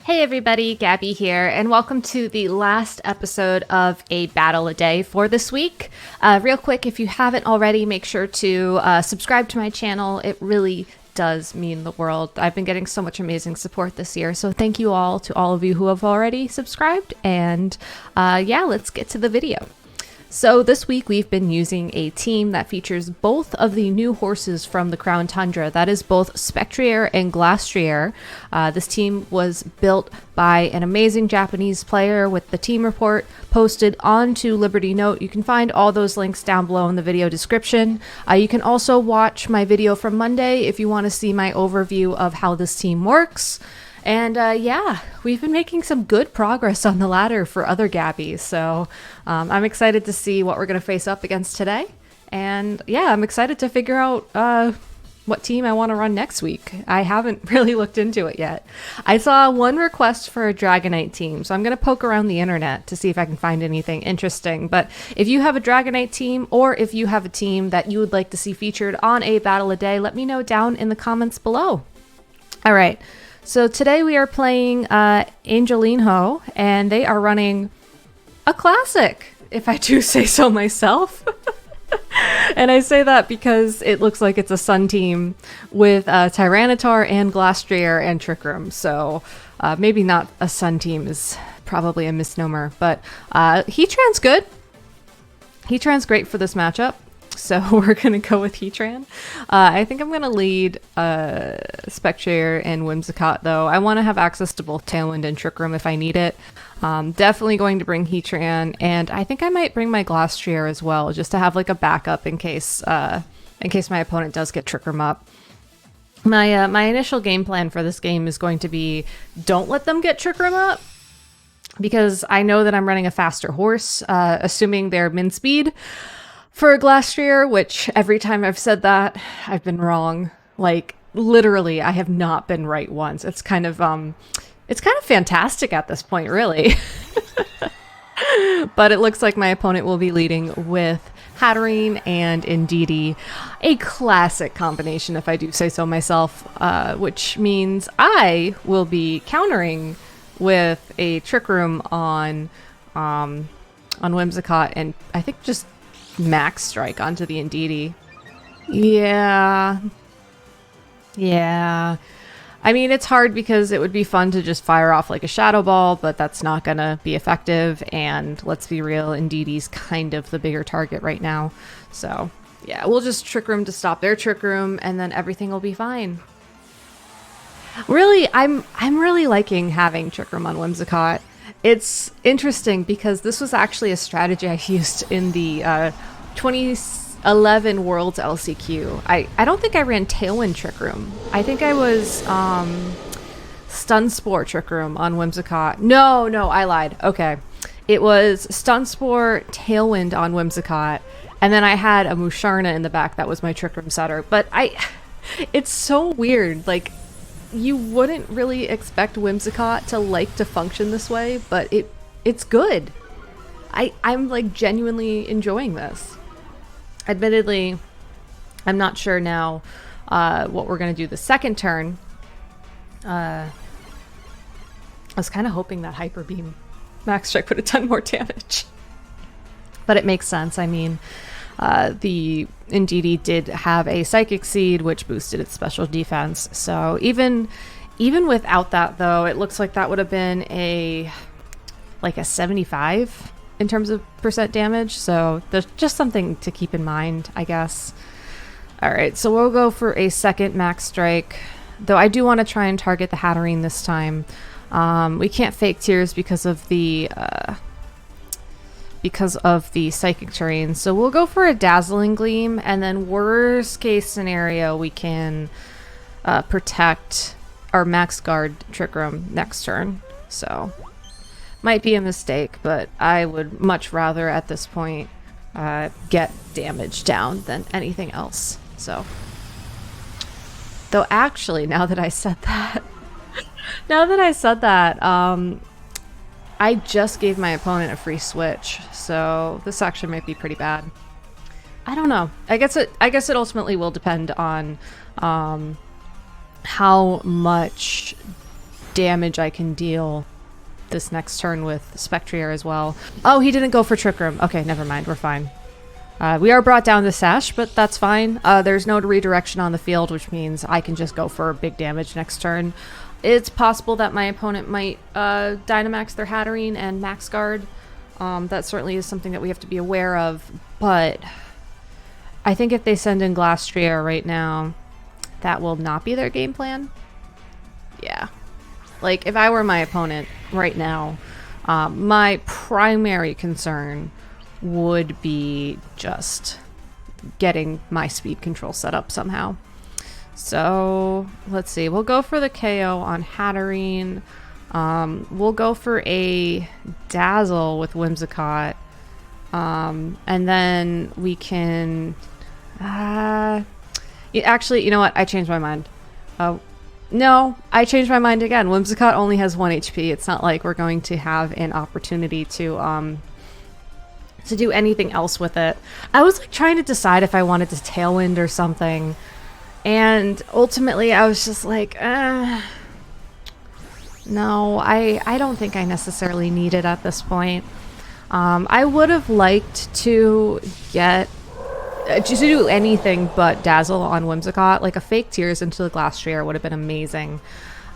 Hey everybody, Gabby here, and welcome to the last episode of A Battle a Day for this week. Real quick, if you haven't already, make sure to subscribe to my channel. It really does mean the world. I've been getting so much amazing support this year, so thank you all to all of you who have already subscribed, and yeah, let's get to the video. So this week we've been using a team that features both of the new horses from the Crown Tundra. That is both Spectrier and Glastrier. This team was built by an amazing Japanese player with the team report posted onto Liberty Note. You can find all those links down below in the video description. You can also watch my video from Monday if you want to see my overview of how this team works. And yeah, we've been making some good progress on the ladder for other Gabbies, so I'm excited to see what we're going to face up against today. And yeah, I'm excited to figure out what team I want to run next week. I haven't really looked into it yet. I saw one request for a Dragonite team, so I'm going to poke around the internet to see if I can find anything interesting. But if you have a Dragonite team, or if you have a team that you would like to see featured on A Battle a Day, let me know down in the comments below. All right. So today we are playing Angelinho, and they are running a classic, if I do say so myself. And I say that because it looks like it's a Sun team with Tyranitar and Glastrier and Trick Room. So maybe not a Sun team is probably a misnomer, but HEATRAN's good. HEATRAN's great for this matchup. So we're going to go with HEATRAN. I think I'm going to lead Spectrier and Whimsicott, though. I want to have access to both Tailwind and Trick Room if I need it. Definitely going to bring HEATRAN, and I think I might bring my Glastrier as well, just to have like a backup in case my opponent does get Trick Room up. My initial game plan for this game is going to be don't let them get Trick Room up, because I know that I'm running a faster horse, assuming they're min speed. For Glastrier, which every time I've said that, I've been wrong. Like, literally, I have not been right once. It's kind of fantastic at this point, really. But it looks like my opponent will be leading with HEATRAN and Indeedee. A classic combination, if I do say so myself, which means I will be countering with a Trick Room on Whimsicott, and I think just Max Strike onto the Indeedee. Yeah. I mean, it's hard because it would be fun to just fire off like a Shadow Ball, but that's not gonna be effective, and let's be real, Indeedee's kind of the bigger target right now. So yeah, we'll just Trick Room to stop their Trick Room, and then everything will be fine. Really, I'm really liking having Trick Room on Whimsicott. It's interesting because this was actually a strategy I used in the 2011 Worlds LCQ. I don't think I ran Tailwind Trick Room. I think I was Stun Spore Trick Room on Whimsicott. No, I lied. Okay. It was Stun Spore Tailwind on Whimsicott, and then I had a Musharna in the back that was my Trick Room setter. But it's so weird. Like, you wouldn't really expect Whimsicott to like to function this way, but it's good. I'm like genuinely enjoying this. Admittedly, I'm not sure now what we're gonna do the second turn. I was kind of hoping that Hyper Beam Max Strike would have done more damage, but it makes sense. I mean, the Indeedee did have a Psychic Seed, which boosted its special defense. So even without that, though, it looks like that would have been a 75 in terms of % damage. So there's just something to keep in mind, I guess. All right, so we'll go for a second Max Strike, though I do want to try and target the HEATRAN this time. We can't Fake Tears because of the Psychic terrain. So we'll go for a Dazzling Gleam, and then worst case scenario, we can protect our Max Guard Trick Room next turn. So might be a mistake, but I would much rather at this point get damage down than anything else. So, though actually, now that I said that, I just gave my opponent a free switch, so this actually might be pretty bad. I don't know. I guess it ultimately will depend on how much damage I can deal this next turn with Spectrier as well. Oh, he didn't go for Trick Room. Okay, never mind. We're fine. We are brought down to Sash, but that's fine. There's no redirection on the field, which means I can just go for big damage next turn. It's possible that my opponent might Dynamax their Hatterene and Max Guard. That certainly is something that we have to be aware of, but I think if they send in Glastrier right now, that will not be their game plan. Yeah. Like, if I were my opponent right now, my primary concern would be just getting my speed control set up somehow. So, let's see. We'll go for the KO on Hatterene. We'll go for a Dazzle with Whimsicott. And then we can... actually, you know what? I changed my mind. No, I changed my mind again. Whimsicott only has 1 HP. It's not like we're going to have an opportunity to do anything else with it. I was like trying to decide if I wanted to Tailwind or something. And ultimately I was just like, no, I don't think I necessarily need it at this point. I would have liked to get just to do anything but Dazzle on Whimsicott. Like a fake Tears into the Glastrier would have been amazing.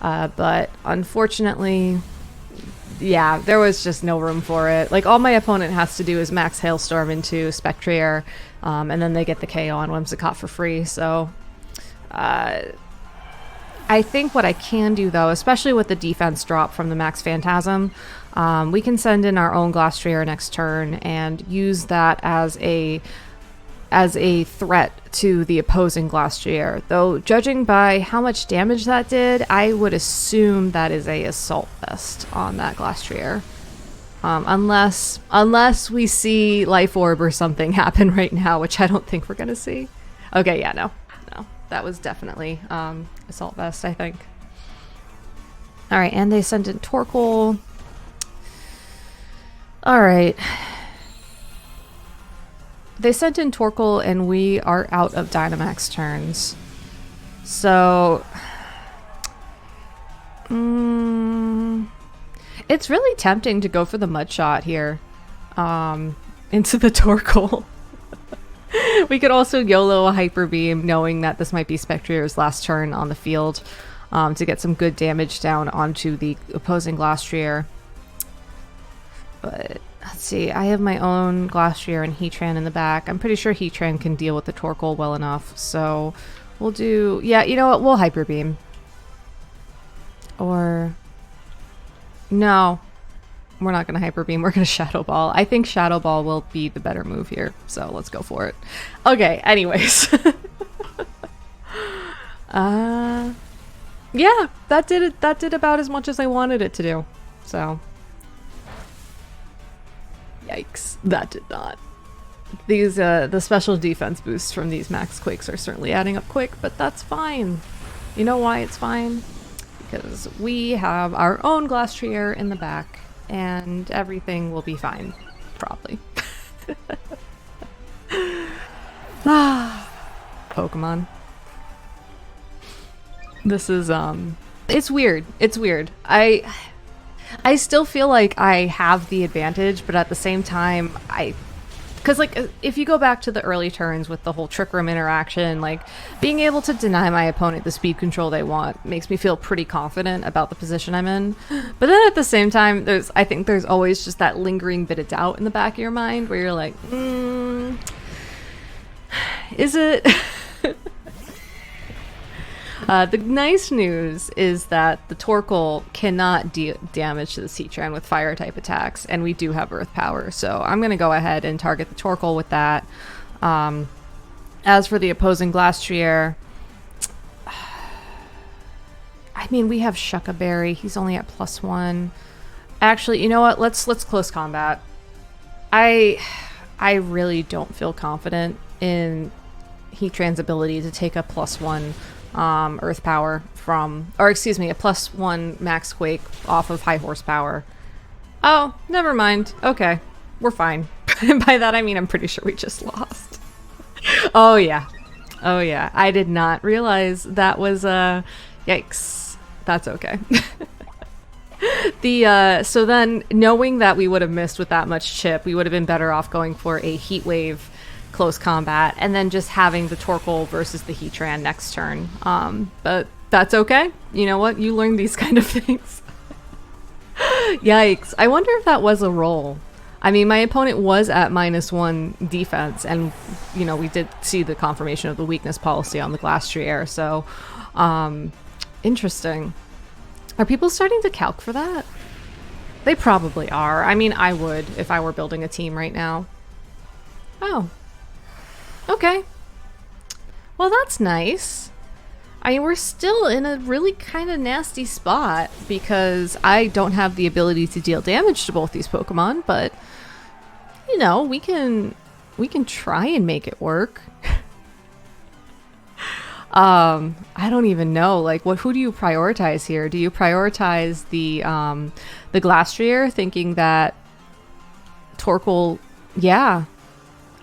But unfortunately, yeah, there was just no room for it. Like, all my opponent has to do is max Hailstorm into Spectrier, and then they get the KO on Whimsicott for free. So, I think what I can do, though, especially with the defense drop from the Max Phantasm, we can send in our own Glastrier next turn and use that as a threat to the opposing Glastrier. Though, judging by how much damage that did, I would assume that is a Assault Vest on that Glastrier. Unless we see Life Orb or something happen right now, which I don't think we're gonna see. Okay, yeah, no. That was definitely Assault Vest, I think. Alright, and they sent in Torkoal. Alright. They sent in Torkoal, and we are out of Dynamax turns. So... it's really tempting to go for the Mud Shot here. Into the Torkoal. We could also YOLO a Hyper Beam, knowing that this might be Spectrier's last turn on the field, to get some good damage down onto the opposing Glastrier. But... let's see, I have my own Glastrier and HEATRAN in the back. I'm pretty sure HEATRAN can deal with the Torkoal well enough, so we'll do... yeah, you know what? We'll Hyper Beam. Or... no. We're not going to Hyper Beam. We're going to Shadow Ball. I think Shadow Ball will be the better move here, so let's go for it. Okay, anyways. Yeah, that did it. That did about as much as I wanted it to do, so... yikes, that did not. These, the special defense boosts from these Max Quakes are certainly adding up quick, but that's fine. You know why it's fine? Because we have our own Glastrier in the back, and everything will be fine. Probably. Pokemon. This is, it's weird. It's weird. I still feel like I have the advantage, but at the same time, because, like, if you go back to the early turns with the whole Trick Room interaction, like, being able to deny my opponent the speed control they want makes me feel pretty confident about the position I'm in. But then at the same time, I think there's always just that lingering bit of doubt in the back of your mind where you're like, is it? The nice news is that the Torkoal cannot deal damage to the HEATRAN with fire-type attacks, and we do have Earth Power, so I'm going to go ahead and target the Torkoal with that. As for the opposing Glastrier, I mean, we have Shuckaberry. He's only at +1. Actually, you know what? Let's close combat. I really don't feel confident in HEATRAN's ability to take a +1 Earth Power from, or excuse me, a +1 Max Quake off of high horsepower. Oh, never mind. Okay, we're fine. By that I mean I'm pretty sure we just lost. Oh yeah. Oh yeah. I did not realize that was yikes. That's okay. So then, knowing that we would have missed with that much chip, we would have been better off going for a Heat Wave close combat, and then just having the Torkoal versus the Heatran next turn. But that's okay. You know what? You learn these kind of things. Yikes. I wonder if that was a roll. I mean, my opponent was at -1 defense, and, you know, we did see the confirmation of the weakness policy on the Glastrier, so, interesting. Are people starting to calc for that? They probably are. I mean, I would if I were building a team right now. Oh. Okay. Well, that's nice. I mean, we're still in a really kind of nasty spot because I don't have the ability to deal damage to both these Pokemon, but, you know, we can try and make it work. I don't even know, like, who do you prioritize here? Do you prioritize the Glastrier, thinking that Torkoal, yeah.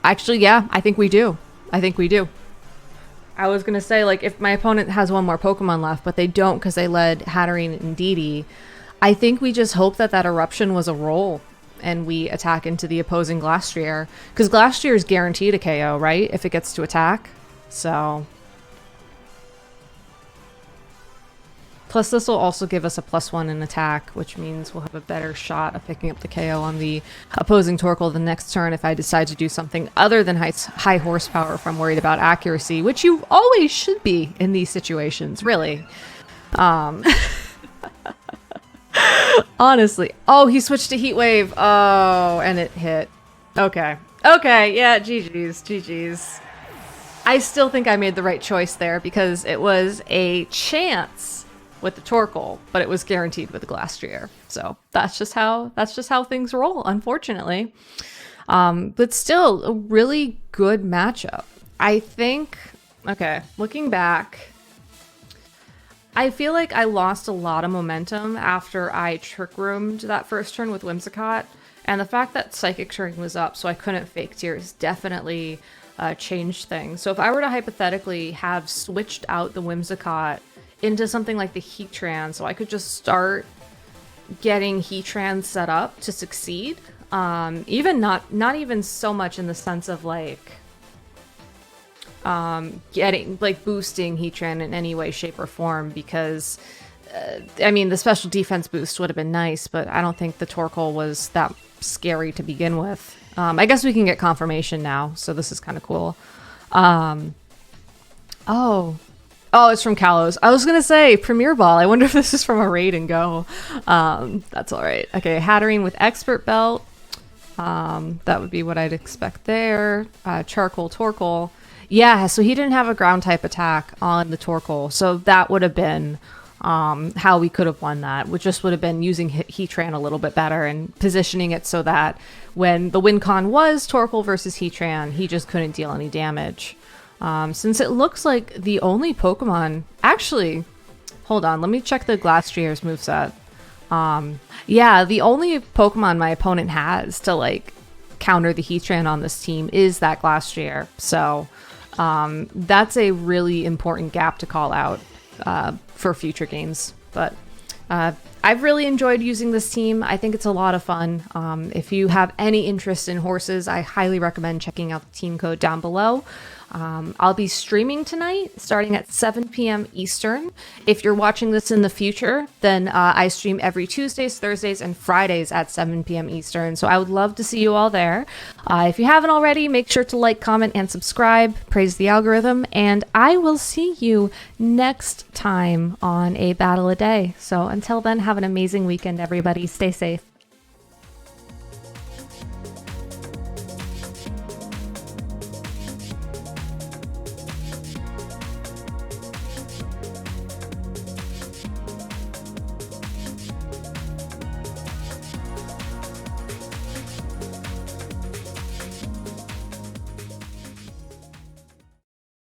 Actually, yeah, I think we do. I was gonna say, like, if my opponent has one more Pokemon left, but they don't because they led Hatterene and Didi, I think we just hope that Eruption was a roll and we attack into the opposing Glastrier. Because Glastrier is guaranteed a KO, right? If it gets to attack. So... Plus, this will also give us a +1 in attack, which means we'll have a better shot of picking up the KO on the opposing Torkoal the next turn if I decide to do something other than high horsepower if I'm worried about accuracy, which you always should be in these situations, really. Honestly. Oh, he switched to Heat Wave. Oh, and it hit. Okay. Okay, yeah, GG's. I still think I made the right choice there because it was a chance with the Torkoal, but it was guaranteed with the Glastrier. So that's just how things roll, unfortunately. But still a really good matchup. I think, okay, looking back, I feel like I lost a lot of momentum after I Trick Roomed that first turn with Whimsicott, and the fact that Psychic Turn was up so I couldn't Fake Tears definitely changed things. So if I were to hypothetically have switched out the Whimsicott into something like the Heatran, so I could just start getting Heatran set up to succeed. Even not even so much in the sense of like getting, like, boosting Heatran in any way, shape, or form, because I mean, the special defense boost would have been nice, but I don't think the Torkoal was that scary to begin with. I guess we can get confirmation now, so this is kind of cool. Oh, it's from Kalos. I was going to say Premier Ball. I wonder if this is from a Raid and Go. That's all right. Okay, Hatterene with Expert Belt. That would be what I'd expect there. Charcoal, Torkoal. Yeah, so he didn't have a ground type attack on the Torkoal. So that would have been how we could have won that, which just would have been using Heatran a little bit better and positioning it so that when the win con was Torkoal versus Heatran, he just couldn't deal any damage. Since it looks like the only Pokemon... Actually, hold on. Let me check the Glastrier's moveset. Yeah, the only Pokemon my opponent has to, like, counter the Heatran on this team is that Glastrier. So, that's a really important gap to call out for future games. But I've really enjoyed using this team. I think it's a lot of fun. If you have any interest in horses, I highly recommend checking out the team code down below. I'll be streaming tonight starting at 7 p.m. Eastern. If you're watching this in the future, then I stream every Tuesdays, Thursdays, and Fridays at 7 p.m. Eastern. So I would love to see you all there. If you haven't already, make sure to like, comment, and subscribe. Praise the algorithm. And I will see you next time on A Battle a Day. So until then, have an amazing weekend, everybody. Stay safe.